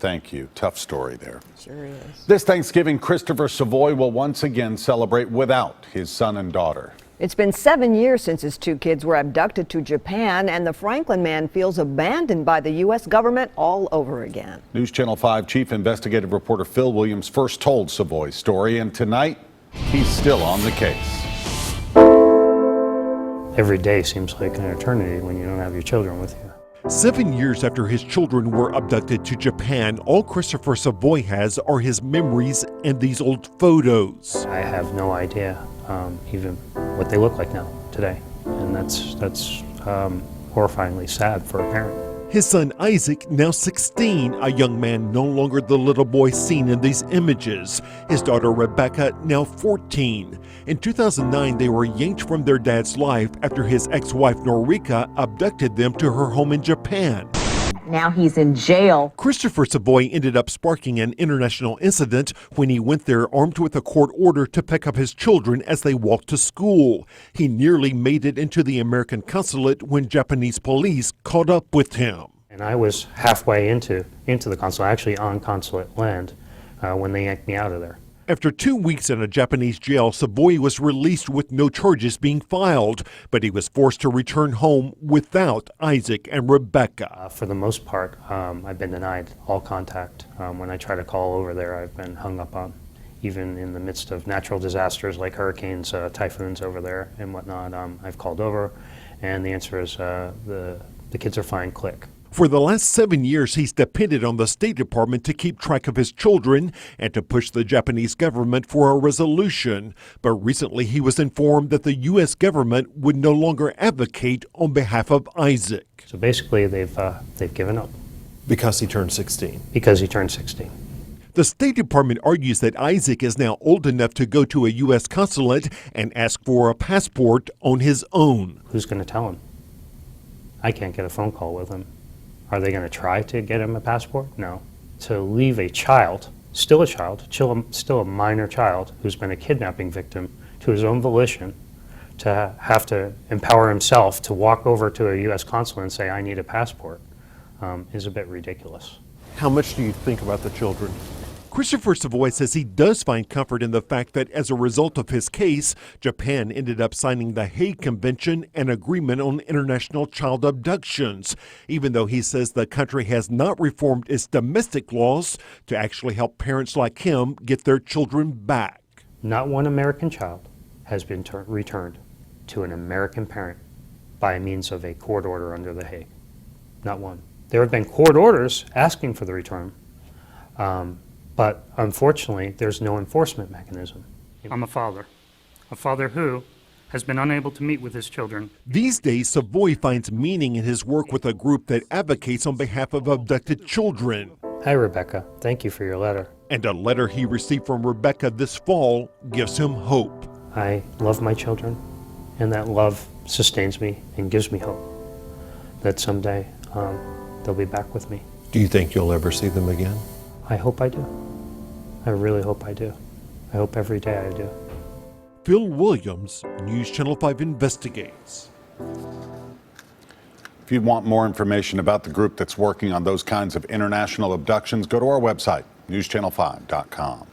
thank you. Tough story there. Sure is. This Thanksgiving, Christopher Savoy will once again celebrate without his son and daughter. It's been 7 years since his two kids were abducted to Japan, and the Franklin man feels abandoned by the U.S. government all over again. News Channel 5 Chief Investigative Reporter Phil Williams first told Savoy's story, and tonight he's still on the case. Every day seems like an eternity when you don't have your children with you. 7 years after his children were abducted to Japan, all Christopher Savoy has are his memories and these old photos. I have no idea even what they look like now, today. And that's horrifyingly sad for a parent. His son Isaac, now 16, a young man no longer the little boy seen in these images. His daughter Rebecca, now 14. In 2009, they were yanked from their dad's life after his ex-wife Norika abducted them to her home in Japan. Now he's in jail. Christopher Savoy ended up sparking an international incident when he went there armed with a court order to pick up his children as they walked to school. He nearly made it into the American consulate when Japanese police caught up with him. And I was halfway into the consulate, actually on consulate land, when they yanked me out of there. After 2 weeks in a Japanese jail, Savoy was released with no charges being filed, but he was forced to return home without Isaac and Rebecca. For the most part, I've been denied all contact. When I try to call over there, I've been hung up on. Even in the midst of natural disasters like hurricanes, typhoons over there and whatnot, I've called over, and the answer is the kids are fine, click. For the last 7 years, he's depended on the State Department to keep track of his children and to push the Japanese government for a resolution. But recently, he was informed that the U.S. government would no longer advocate on behalf of Isaac. So basically, they've given up. Because he turned 16. Because he turned 16. The State Department argues that Isaac is now old enough to go to a U.S. consulate and ask for a passport on his own. Who's going to tell him? I can't get a phone call with him. Are they going to try to get him a passport? No. To leave a child, still a minor child, who's been a kidnapping victim to his own volition, to have to empower himself to walk over to a U.S. consulate and say, I need a passport, is a bit ridiculous. How much do you think about the children? Christopher Savoy says he does find comfort in the fact that as a result of his case, Japan ended up signing the Hague Convention, an agreement on international child abductions, even though he says the country has not reformed its domestic laws to actually help parents like him get their children back. Not one American child has been returned to an American parent by means of a court order under the Hague. Not one. There have been court orders asking for the return. But unfortunately, there's no enforcement mechanism. I'm a father who has been unable to meet with his children. These days, Savoy finds meaning in his work with a group that advocates on behalf of abducted children. Hi, Rebecca. Thank you for your letter. And a letter he received from Rebecca this fall gives him hope. I love my children, and that love sustains me and gives me hope that someday they'll be back with me. Do you think you'll ever see them again? I hope I do. I really hope I do. I hope every day I do. Phil Williams, News Channel 5 Investigates. If you want more information about the group that's working on those kinds of international abductions, go to our website, newschannel5.com.